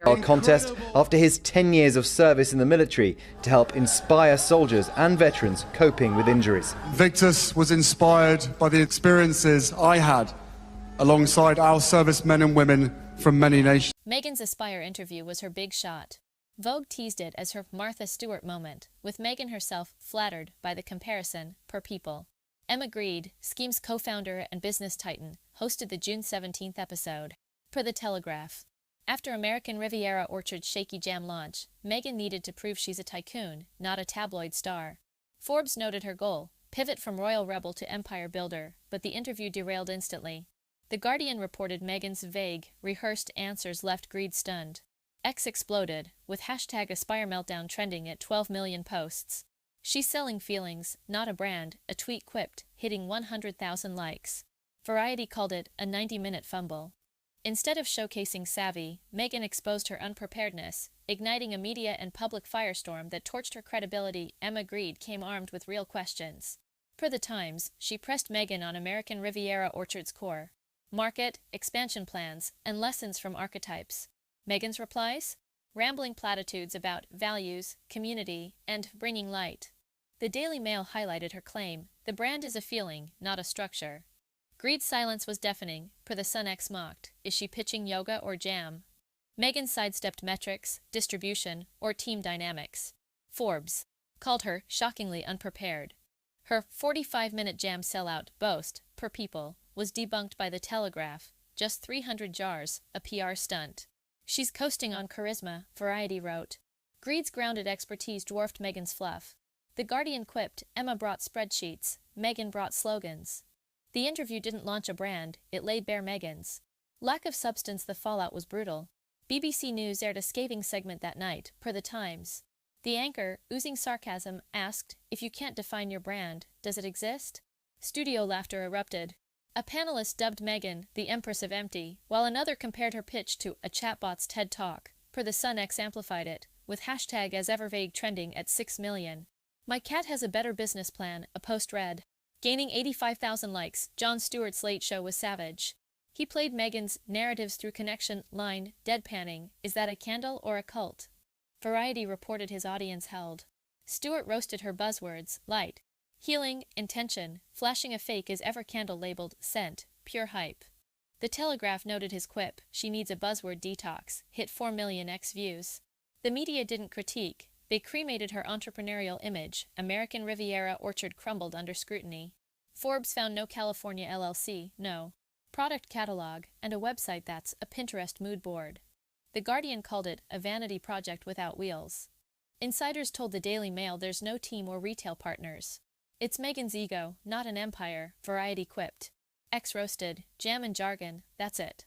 contest after his 10 years of service in the military to help inspire soldiers and veterans coping with injuries. Victus was inspired by the experiences I had alongside our servicemen and women from many nations. Meghan's Aspire interview was her big shot. Vogue teased it as her Martha Stewart moment, with Meghan herself flattered by the comparison per People. Emma Grede, Scheme's co-founder and business titan, hosted the June 17th episode. Per The Telegraph. After American Riviera Orchard's shaky jam launch, Meghan needed to prove she's a tycoon, not a tabloid star. Forbes noted her goal, pivot from royal rebel to empire builder, but the interview derailed instantly. The Guardian reported Meghan's vague, rehearsed answers left Grede stunned. X exploded, with hashtag Aspire Meltdown trending at 12 million posts. She's selling feelings, not a brand, a tweet quipped, hitting 100,000 likes. Variety called it a 90-minute fumble. Instead of showcasing savvy, Meghan exposed her unpreparedness, igniting a media and public firestorm that torched her credibility. Emma Grede came armed with real questions. Per The Times, she pressed Meghan on American Riviera Orchard's core, market, expansion plans, and lessons from archetypes. Meghan's replies? Rambling platitudes about values, community, and bringing light. The Daily Mail highlighted her claim, the brand is a feeling, not a structure. Grede's silence was deafening. Per The Sun X mocked, is she pitching yoga or jam? Meghan sidestepped metrics, distribution, or team dynamics. Forbes called her shockingly unprepared. Her 45-minute jam sellout boast, per People, was debunked by The Telegraph. Just 300 jars, a PR stunt. She's coasting on charisma, Variety wrote. Grede's grounded expertise dwarfed Meghan's fluff. The Guardian quipped, Emma brought spreadsheets, Meghan brought slogans. The interview didn't launch a brand, it laid bare Meghan's. Lack of substance, the fallout was brutal. BBC News aired a scathing segment that night, per The Times. The anchor, oozing sarcasm, asked, if you can't define your brand, does it exist? Studio laughter erupted. A panelist dubbed Meghan the Empress of Empty, while another compared her pitch to a chatbot's TED Talk. Per The Sun X amplified it, with hashtag as ever vague trending at 6 million. My cat has a better business plan, a post read. Gaining 85,000 likes, Jon Stewart's Late Show was savage. He played Meghan's narratives through connection line, deadpanning, is that a candle or a cult? Variety reported his audience held. Stewart roasted her buzzwords, light, healing, intention, flashing a fake as ever candle labeled scent, pure hype. The Telegraph noted his quip, she needs a buzzword detox, hit 4 million X views. The media didn't critique, they cremated her entrepreneurial image. American Riviera Orchard crumbled under scrutiny. Forbes found no California LLC, no product catalog, and a website that's a Pinterest mood board. The Guardian called it a vanity project without wheels. Insiders told the Daily Mail there's no team or retail partners. It's Meghan's ego, not an empire, Variety quipped. X roasted, jam and jargon, that's it.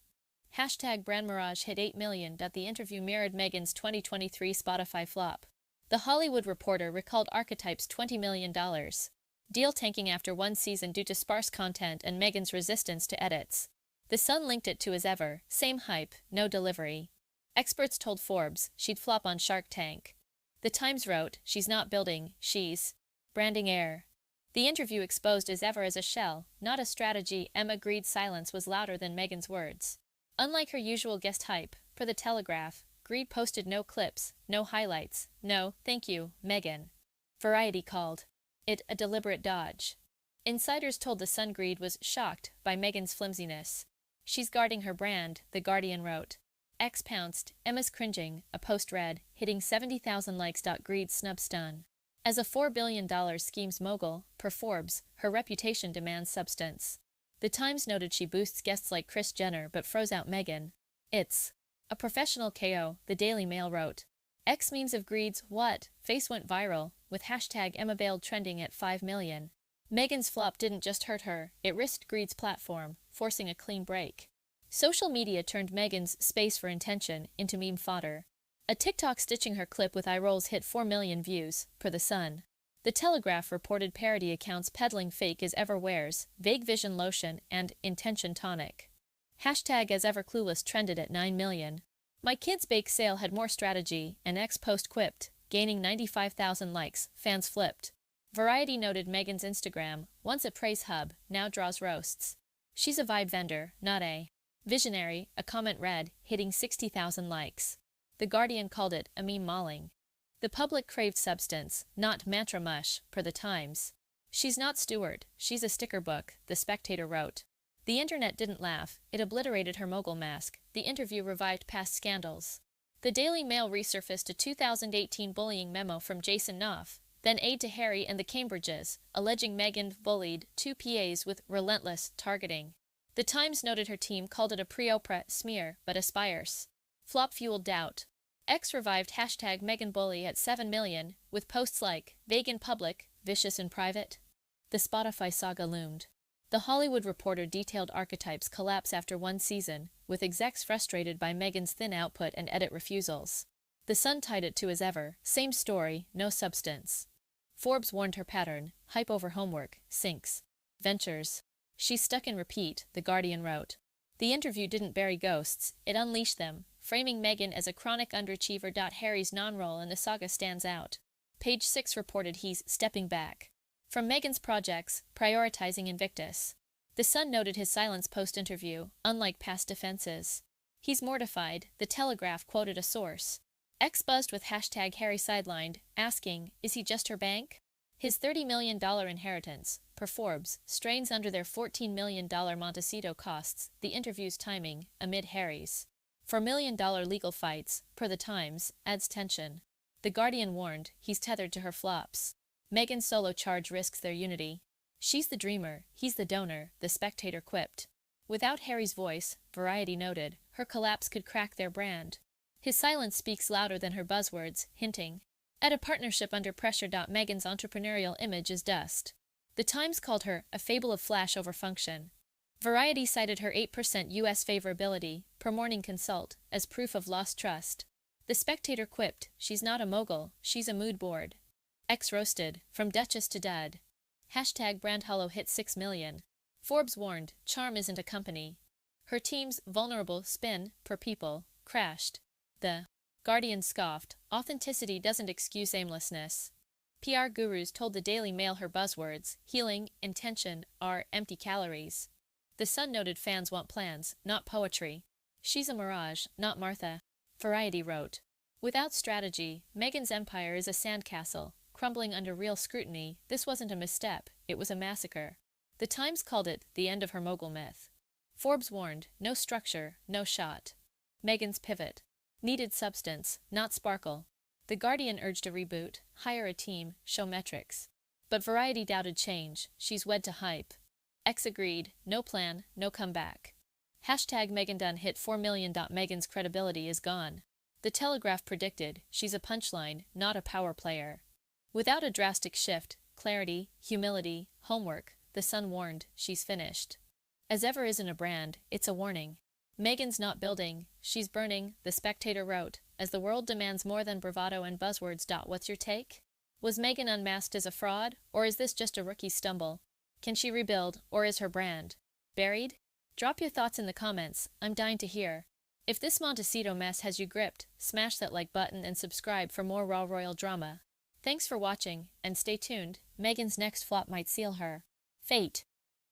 Hashtag Brand Mirage hit 8 million. The interview mirrored Meghan's 2023 Spotify flop. The Hollywood Reporter recalled Archetype's $20 million deal tanking after one season due to sparse content and Meghan's resistance to edits. The Sun linked it to as ever, same hype, no delivery. Experts told Forbes she'd flop on Shark Tank. The Times wrote, she's not building, she's branding air. The interview exposed as ever as a shell, not a strategy. Emma Grede's silence was louder than Meghan's words. Unlike her usual guest hype, per The Telegraph, Grede posted no clips, no highlights, no, thank you, Meghan. Variety called it a deliberate dodge. Insiders told The Sun Grede was shocked by Meghan's flimsiness. She's guarding her brand, The Guardian wrote. X pounced, Emma's cringing, a post read, hitting 70,000 likes. Grede snub stun. As a $4 billion schemes mogul, per Forbes, her reputation demands substance. The Times noted she boosts guests like Kris Jenner but froze out Meghan. It's a professional KO, the Daily Mail wrote. X memes of Grede's what face went viral, with hashtag Emma Bailed trending at 5 million. Meghan's flop didn't just hurt her, it risked Grede's platform, forcing a clean break. Social media turned Meghan's space for intention into meme fodder. A TikTok stitching her clip with eye rolls hit 4 million views, per The Sun. The Telegraph reported parody accounts peddling fake as ever wears, vague vision lotion, and intention tonic. Hashtag as ever clueless trended at 9 million. My kids' bake sale had more strategy, an ex-post quipped, gaining 95,000 likes, fans flipped. Variety noted Meghan's Instagram, once a praise hub, now draws roasts. She's a vibe vendor, not a visionary, a comment read, hitting 60,000 likes. The Guardian called it a meme mauling. The public craved substance, not mantra mush, per the Times. She's not Stewart, she's a sticker book, The Spectator wrote. The internet didn't laugh, it obliterated her mogul mask. The interview revived past scandals. The Daily Mail resurfaced a 2018 bullying memo from Jason Knopf, then aide to Harry and the Cambridges, alleging Meghan bullied two PAs with relentless targeting. The Times noted her team called it a pre-Oprah smear, but aspires. Flop fueled doubt. X revived hashtag Meghan bully at 7 million, with posts like, vague in public, vicious in private. The Spotify saga loomed. The Hollywood Reporter detailed archetypes collapse after one season, with execs frustrated by Meghan's thin output and edit refusals. The Sun tied it to as ever, same story, no substance. Forbes warned her pattern, hype over homework, sinks. Ventures. She's stuck in repeat, The Guardian wrote. The interview didn't bury ghosts, it unleashed them, framing Meghan as a chronic underachiever. Harry's non-role in the saga stands out. Page 6 reported he's stepping back from Meghan's projects, prioritizing Invictus. The Sun noted his silence post-interview, unlike past defenses. He's mortified, The Telegraph quoted a source. X buzzed with hashtag Harry sidelined, asking, is he just her bank? His $30 million inheritance, per Forbes, strains under their $14 million Montecito costs, the interview's timing, amid Harry's $4 million legal fights, per the Times, adds tension. The Guardian warned, he's tethered to her flops. Meghan's solo charge risks their unity. She's the dreamer, he's the donor, The Spectator quipped. Without Harry's voice, Variety noted, her collapse could crack their brand. His silence speaks louder than her buzzwords, hinting at a partnership under pressure. Meghan's entrepreneurial image is dust. The Times called her a fable of flash over function. Variety cited her 8% U.S. favorability, per Morning Consult, as proof of lost trust. The Spectator quipped, she's not a mogul, she's a mood board. X roasted, from Duchess to Dud. Hashtag Brand Hollow hit 6 million. Forbes warned, charm isn't a company. Her team's vulnerable spin, per People, crashed. The Guardian scoffed, authenticity doesn't excuse aimlessness. PR gurus told the Daily Mail her buzzwords, healing, intention, are empty calories. The Sun noted fans want plans, not poetry. She's a mirage, not Martha. Variety wrote. Without strategy, Meghan's empire is a sandcastle, crumbling under real scrutiny. This wasn't a misstep, it was a massacre. The Times called it the end of her mogul myth. Forbes warned, no structure, no shot. Meghan's pivot. Needed substance, not sparkle. The Guardian urged a reboot, hire a team, show metrics. But Variety doubted change, she's wed to hype. X agreed, no plan, no comeback. Hashtag Meghan done hit 4 million. Meghan's credibility is gone. The Telegraph predicted, she's a punchline, not a power player. Without a drastic shift, clarity, humility, homework, The Sun warned, she's finished. As ever isn't a brand, it's a warning. Meghan's not building, she's burning, The Spectator wrote, as the world demands more than bravado and buzzwords. What's your take? Was Meghan unmasked as a fraud, or is this just a rookie stumble? Can she rebuild, or is her brand buried? Drop your thoughts in the comments, I'm dying to hear. If this Montecito mess has you gripped, smash that like button and subscribe for more raw royal drama. Thanks for watching, and stay tuned, Meghan's next flop might seal her fate.